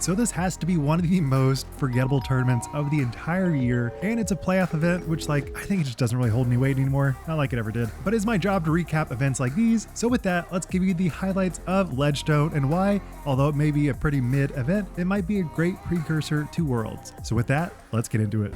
So this has to be one of the most forgettable tournaments of the entire year, and it's a playoff event, which I think it just doesn't really hold any weight anymore, not like it ever did. But it's my job to recap events like these, so with that, let's give you the highlights of Ledgestone and why, although it may be a pretty mid event, it might be a great precursor to Worlds. So with that, let's get into it.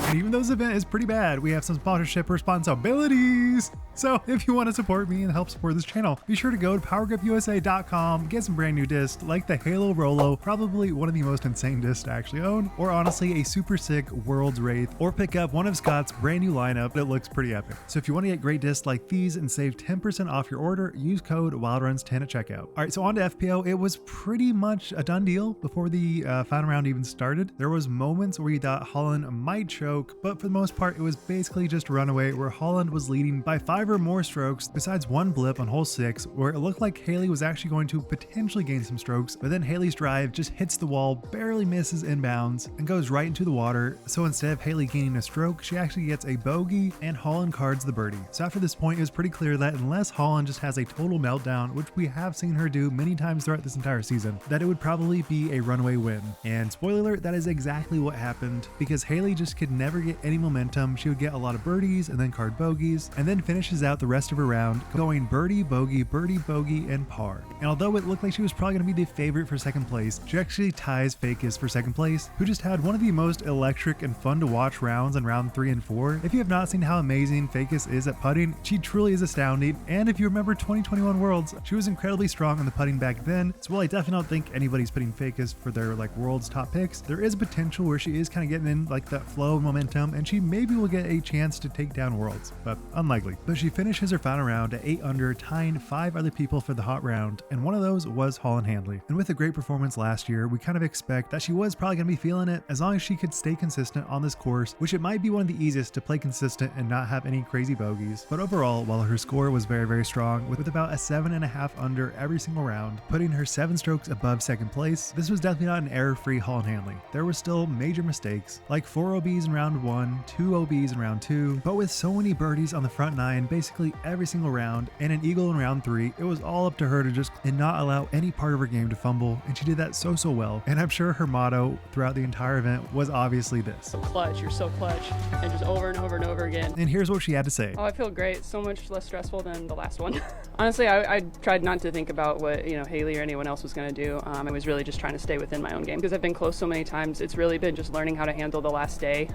And even though this event is pretty bad, we have some sponsorship responsibilities. So if you want to support me and help support this channel, be sure to go to powergripusa.com, get some brand new discs like the Halo Rolo, probably one of the most insane discs to actually own, or honestly a super sick World's Wraith, or pick up one of Scott's brand new lineup that looks pretty epic. So if you want to get great discs like these and save 10% off your order, use code WildRuns10 at checkout. All right, so on to FPO. It was pretty much a done deal before the final round even started. There was moments where you thought Holyn might choke, but for the most part, it was basically just a runaway where Holyn was leading by 5 or more strokes, besides one blip on hole 6 where it looked like Hailey was actually going to potentially gain some strokes, but then Hailey's drive just hits the wall, barely misses inbounds, and goes right into the water. So instead of Hailey gaining a stroke, she actually gets a bogey, and Holyn cards the birdie. So after this point, it was pretty clear that unless Holyn just has a total meltdown, which we have seen her do many times throughout this entire season, that it would probably be a runaway win. And spoiler alert, that is exactly what happened, because Hailey just could never get any momentum. She would get a lot of birdies and then card bogeys, and then finishes out the rest of her round going birdie, bogey, and par. And although it looked like she was probably going to be the favorite for second place, she actually ties Fajkus for second place, who just had one of the most electric and fun to watch rounds in round 3 and 4. If you have not seen how amazing Fajkus is at putting, she truly is astounding. And if you remember 2021 Worlds, she was incredibly strong on the putting back then. So while I definitely don't think anybody's putting Fajkus for their Worlds top picks, there is potential where she is kind of getting in that flow of momentum, and she maybe will get a chance to take down Worlds, but unlikely. But she finishes her final round at 8 under, tying 5 other people for the hot round, and one of those was Holyn Handley. And with a great performance last year, we kind of expect that she was probably going to be feeling it as long as she could stay consistent on this course, which it might be one of the easiest to play consistent and not have any crazy bogeys. But overall, while her score was very, very strong, with about a 7.5 under every single round, putting her 7 strokes above second place, this was definitely not an error-free Holyn Handley. There were still major mistakes, like 4 OBs in round 1, 2 OBs in round 2, but with so many birdies on the front 9 basically every single round, and an eagle in round 3, it was all up to her to just not allow any part of her game to fumble, and she did that so well. And I'm sure her motto throughout the entire event was obviously this: so clutch, you're so clutch, and just over and over and over again. And here's what she had to say. Oh, I feel great, so much less stressful than the last one. Honestly, I tried not to think about what Hailey or anyone else was going to do. I was really just trying to stay within my own game, because I've been close so many times. It's really been just learning how to handle the last day,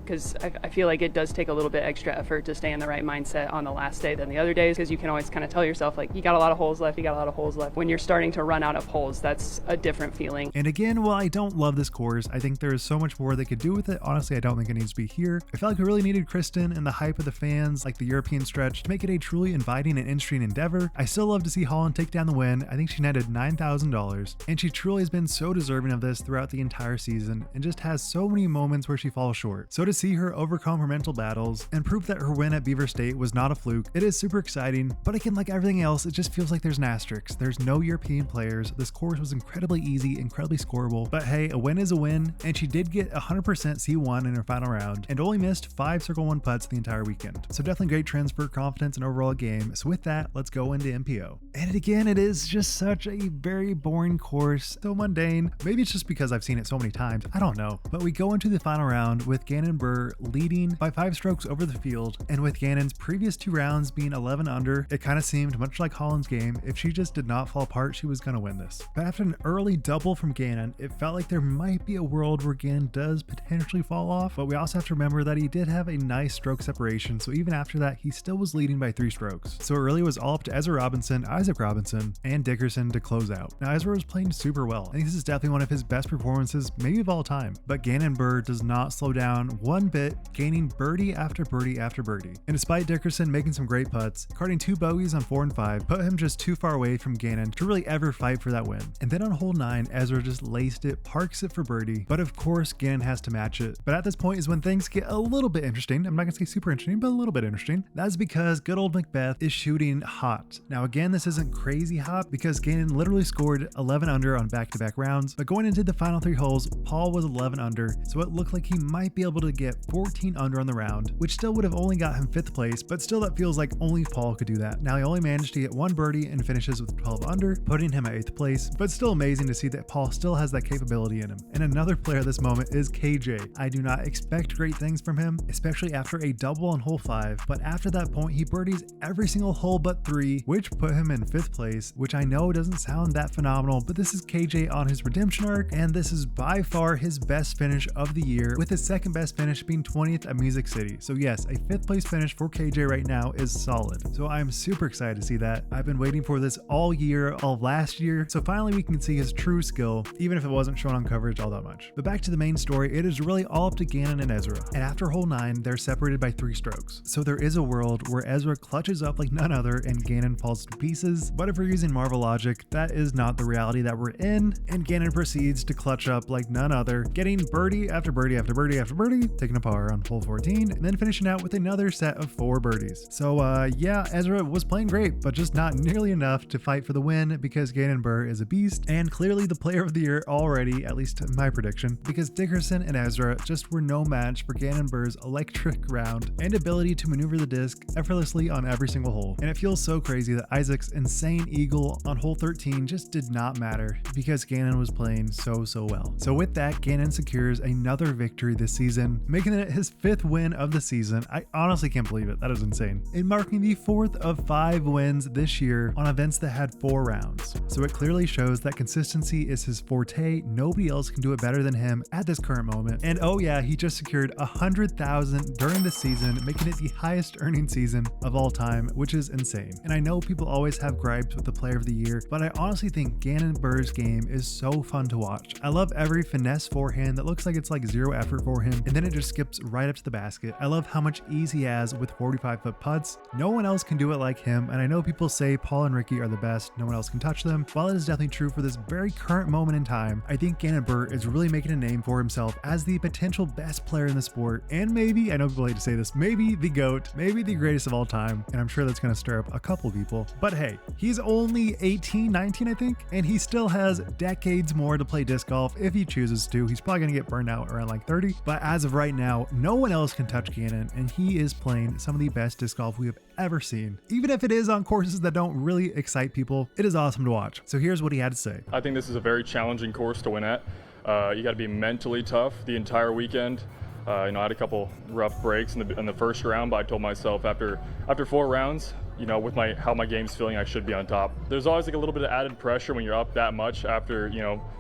because I feel like it does take a little bit extra effort to stay in the right mindset on the last day than the other days, because you can always kind of tell yourself you got a lot of holes left, When you're starting to run out of holes, that's a different feeling. And again, while I don't love this course, I think there is so much more they could do with it. Honestly, I don't think it needs to be here. I felt like we really needed Kristen and the hype of the fans, like the European stretch, to make it a truly inviting and interesting endeavor. I still love to see Holyn take down the win. I think she netted $9,000, and she truly has been so deserving of this throughout the entire season, and just has so many moments where she falls short. So to see her overcome her mental battles and prove that her win at Beaver State was not a fluke, it is super exciting. But again, like everything else, it just feels like there's an asterisk. There's no European players. This course was incredibly easy, incredibly scoreable, but hey, a win is a win, and she did get 100% C1 in her final round and only missed 5 circle 1 putts the entire weekend. So definitely great transfer confidence and overall game. So with that, let's go into MPO. And again, it is just such a very boring course, so mundane. Maybe it's just because I've seen it so many times, I don't know. But we go into the final round with Gannon Buhr leading by 5 strokes over the field, and with Gannon's previous 2 rounds being 11 under, it kind of seemed much like Holyn's game. If she just did not fall apart, she was going to win this. But after an early double from Gannon, it felt like there might be a world where Gannon does potentially fall off, but we also have to remember that he did have a nice stroke separation, so even after that, he still was leading by 3 strokes. So it really was all up to Ezra Robinson, Isaac Robinson, and Dickerson to close out. Now, Ezra was playing super well. I think this is definitely one of his best performances, maybe of all time, but Gannon Buhr does not slow down one bit, gaining birdie after birdie after birdie. And despite Dickerson making some great putts, carding 2 bogeys on 4 and 5 put him just too far away from Gannon to really ever fight for that win. And then on hole 9, Ezra just laced it, parks it for birdie, but of course Gannon has to match it. But at this point is when things get a little bit interesting. I'm not gonna say super interesting, but a little bit interesting. That's because good old McBeth is shooting hot. Now again, this isn't crazy hot because Gannon literally scored 11 under on back-to-back rounds, but going into the final 3 holes, Paul was 11 under, so it looked like he might might be able to get 14 under on the round, which still would have only got him 5th place, but still that feels like only Paul could do that. Now he only managed to get 1 birdie and finishes with 12 under, putting him at 8th place, but still amazing to see that Paul still has that capability in him. And another player at this moment is KJ. I do not expect great things from him, especially after a double on hole 5, but after that point he birdies every single hole but 3, which put him in 5th place, which I know doesn't sound that phenomenal, but this is KJ on his redemption arc, and this is by far his best finish of the year, with his second best finish being 20th at Music City. So yes, a 5th place finish for KJ right now is solid. So I'm super excited to see that. I've been waiting for this all year, all last year, so finally we can see his true skill, even if it wasn't shown on coverage all that much. But back to the main story, it is really all up to Gannon and Ezra. And after hole 9, they're separated by 3 strokes. So there is a world where Ezra clutches up like none other and Gannon falls to pieces, but if we're using Marvel logic, that is not the reality that we're in, and Gannon proceeds to clutch up like none other, getting birdie after birdie after birdie after birdie, taking a par on hole 14, and then finishing out with another set of 4 birdies. So yeah, Ezra was playing great, but just not nearly enough to fight for the win because Gannon Buhr is a beast, and clearly the player of the year already, at least my prediction, because Dickerson and Ezra just were no match for Gannon Buhr's electric round and ability to maneuver the disc effortlessly on every single hole. And it feels so crazy that Isaac's insane eagle on hole 13 just did not matter because Gannon was playing so well. So with that, Gannon secures another victory this season, making it his 5th win of the season. I honestly can't believe it. That is insane. And marking the 4th of 5 wins this year on events that had 4 rounds. So it clearly shows that consistency is his forte. Nobody else can do it better than him at this current moment. And oh yeah, he just secured $100,000 during the season, making it the highest earning season of all time, which is insane. And I know people always have gripes with the player of the year, but I honestly think Gannon Buhr's game is so fun to watch. I love every finesse forehand that looks like it's like 0 effort for him, and then it just skips right up to the basket. I love how much ease he has with 45-foot putts. No one else can do it like him, and I know people say Paul and Ricky are the best, no one else can touch them. While it is definitely true for this very current moment in time, I think Gannon Buhr is really making a name for himself as the potential best player in the sport, and maybe, I know people hate to say this, maybe the GOAT, maybe the greatest of all time, and I'm sure that's going to stir up a couple people. But hey, he's only 18, 19 I think, and he still has decades more to play disc golf if he chooses to. He's probably going to get burned out around like 30, but as of right now, no one else can touch Gannon, and he is playing some of the best disc golf we have ever seen. Even if it is on courses that don't really excite people, it is awesome to watch. So here's what he had to say. I think this is a very challenging course to win at. You got to be mentally tough the entire weekend. I had a couple rough breaks in the first round, but I told myself after 4 rounds, with how my game's feeling, I should be on top. There's always like a little bit of added pressure when you're up that much after,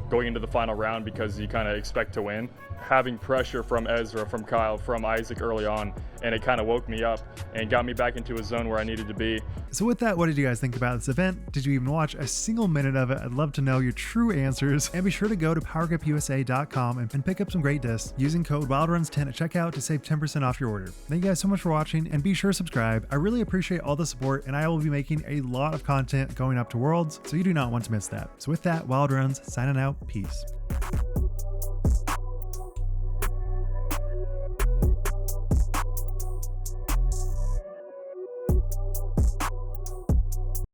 going into the final round because you kind of expect to win. Having pressure from Ezra, from Kyle, from Isaac early on, and it kind of woke me up and got me back into a zone where I needed to be. So with that, what did you guys think about this event? Did you even watch a single minute of it? I'd love to know your true answers. And be sure to go to powergripusa.com and pick up some great discs using code WildRuns10 at checkout to save 10% off your order. Thank you guys so much for watching, and be sure to subscribe. I really appreciate all the support, and I will be making a lot of content going up to Worlds, so you do not want to miss that. So with that, WildRuns signing out. Peace.